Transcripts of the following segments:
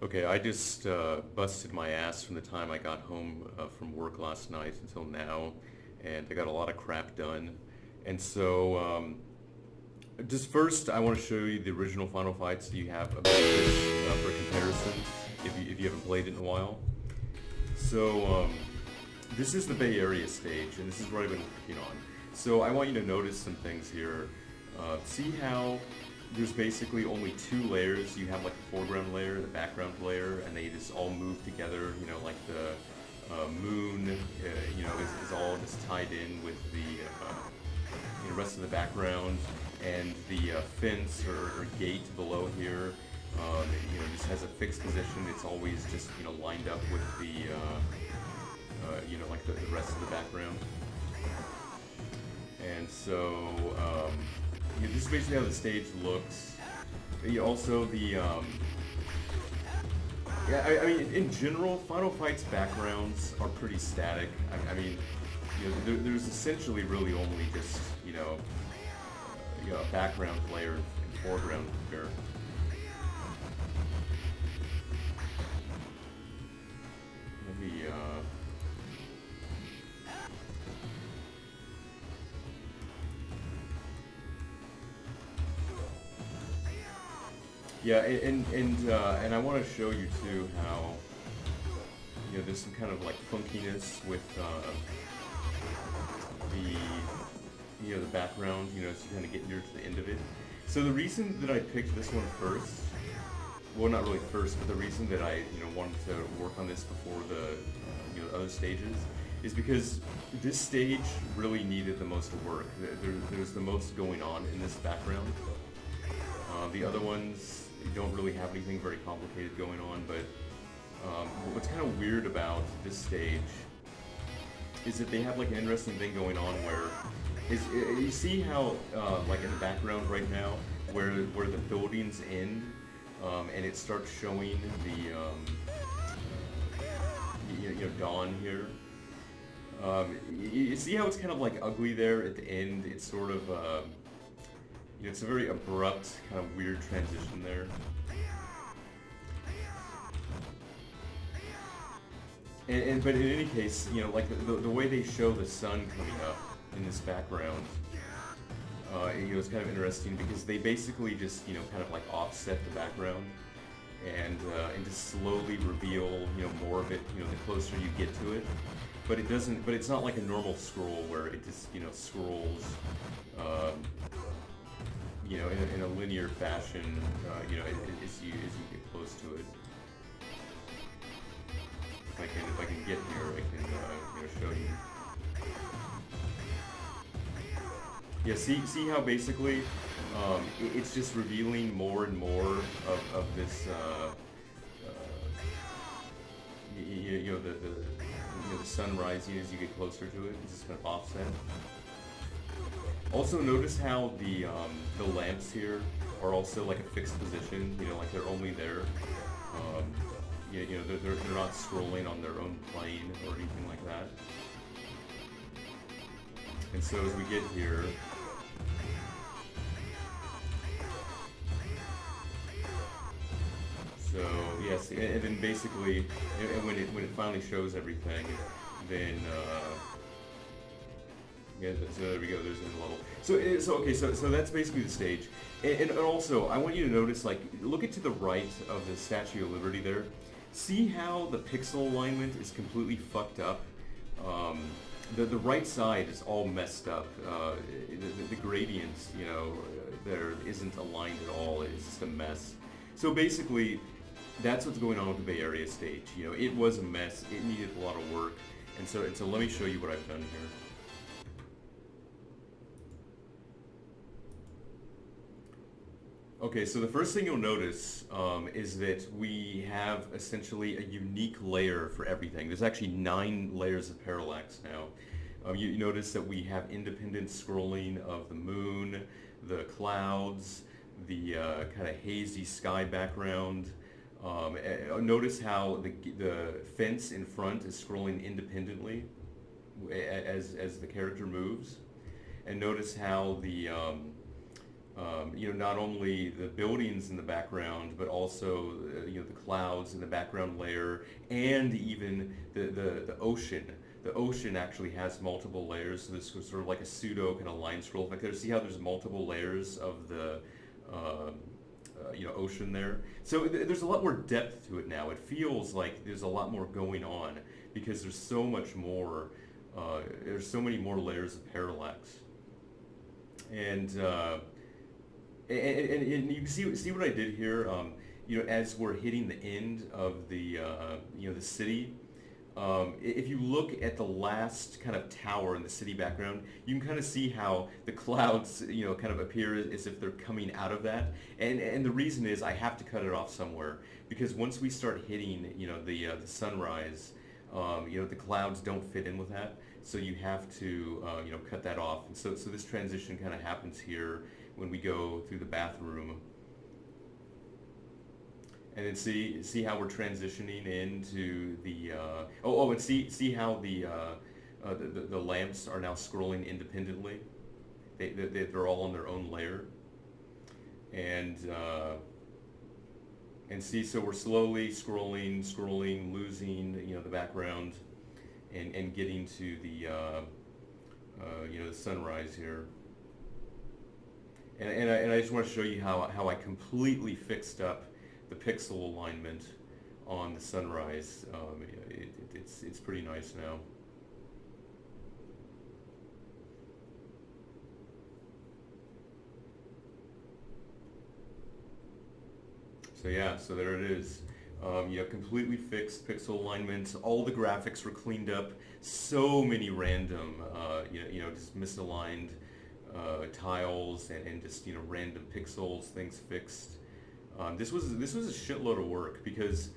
Okay, I just busted my ass from the time I got home from work last night until now, and I got a lot of crap done. And so, just first, I want to show you the original Final Fight so you have a basis for comparison if you haven't played it in a while. So, this is the Bay Area stage, and this is what I've been working on. So, I want you to notice some things here. See how there's basically only two layers. You have like the foreground layer, the background layer, and they just all move together. You know, like the moon, is all just tied in with the rest of the background, and the fence or gate below here. Just has a fixed position. It's always just lined up with the rest of the background. And so, this is basically how the stage looks. Also, I mean, in general, Final Fight's backgrounds are pretty static. There's essentially really only just, a background layer and foreground layer. Let me, Yeah, and I want to show you too how there's some kind of like funkiness with the background, as you kind of get near to the end of it. So the reason that I picked this one first, well, not really first, but the reason that I wanted to work on this before the other stages is because this stage really needed the most work. There's the most going on in this background. The other ones don't really have anything very complicated going on, but what's kind of weird about this stage is that they have like an interesting thing going on where you see how like in the background right now where the buildings end and it starts showing the dawn here. You see how it's kind of like ugly there at the end. It's sort of it's a very abrupt, kind of weird transition there. But in any case, like the way they show the sun coming up in this background, it's kind of interesting because they basically just kind of like offset the background and just slowly reveal more of it the closer you get to it. But it doesn't. But it's not like a normal scroll where it just scrolls. In a linear fashion, as you get close to it. If I can get here, I can show you. Yeah, see how basically it's just revealing more and more of this. The sun rising as you get closer to it. It's just kind of offset. Also, notice how the lamps here are also like a fixed position. Like they're only there. They're not scrolling on their own plane or anything like that. And so as we get here, so yes, and then basically, and when it finally shows everything, then. Yeah, so there we go. There's a level. So that's basically the stage. And also, I want you to notice, like, look to the right of the Statue of Liberty there. See how the pixel alignment is completely fucked up. The right side is all messed up. The gradient, there isn't aligned at all. It's just a mess. So basically, that's what's going on with the Bay Area stage. It was a mess. It needed a lot of work. And so let me show you what I've done here. Okay, so the first thing you'll notice is that we have essentially a unique layer for everything. There's actually 9 layers of parallax now. You notice that we have independent scrolling of the moon, the clouds, the kind of hazy sky background. Notice how the fence in front is scrolling independently as the character moves. And notice how Not only the buildings in the background, but also the clouds in the background layer, and even the ocean. The ocean actually has multiple layers, so this was sort of like a pseudo kind of line scroll effect there. See how there's multiple layers of the ocean there. So there's a lot more depth to it now. It feels like there's a lot more going on because there's so much more. There's so many more layers of parallax, and and you can see what I did here. As we're hitting the end of the city, if you look at the last kind of tower in the city background, you can kind of see how the clouds, kind of appear as if they're coming out of that. And the reason is I have to cut it off somewhere because once we start hitting, the sunrise, the clouds don't fit in with that. So you have to, cut that off. And so this transition kind of happens here when we go through the bathroom. And then see how we're transitioning into the and see how the lamps are now scrolling independently. They're all on their own layer, and see, so we're slowly scrolling, losing the background, and getting to the sunrise here. And I just want to show you how I completely fixed up the pixel alignment on the sunrise. It's pretty nice now. So yeah, so there it is. Completely fixed pixel alignment. All the graphics were cleaned up. So many random, just misaligned tiles and just random pixels, things fixed. This was a shitload of work because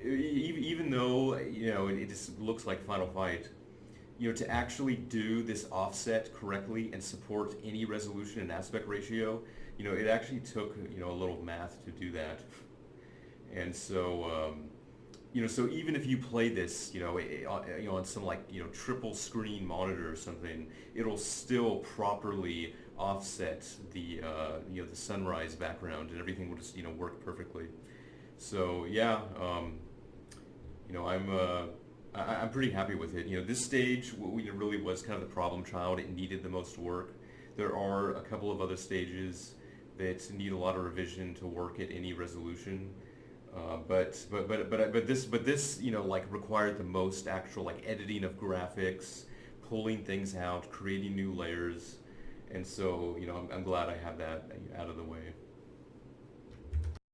even though it just looks like Final Fight, to actually do this offset correctly and support any resolution and aspect ratio, it actually took a little math to do that. And so so even if you play this on some triple screen monitor or something, it'll still properly offset the the sunrise background, and everything will just work perfectly. So yeah, I'm pretty happy with it. This stage really was kind of the problem child. It needed the most work. There are a couple of other stages that need a lot of revision to work at any resolution. But this required the most actual editing of graphics, pulling things out, creating new layers, and so I'm glad I have that out of the way.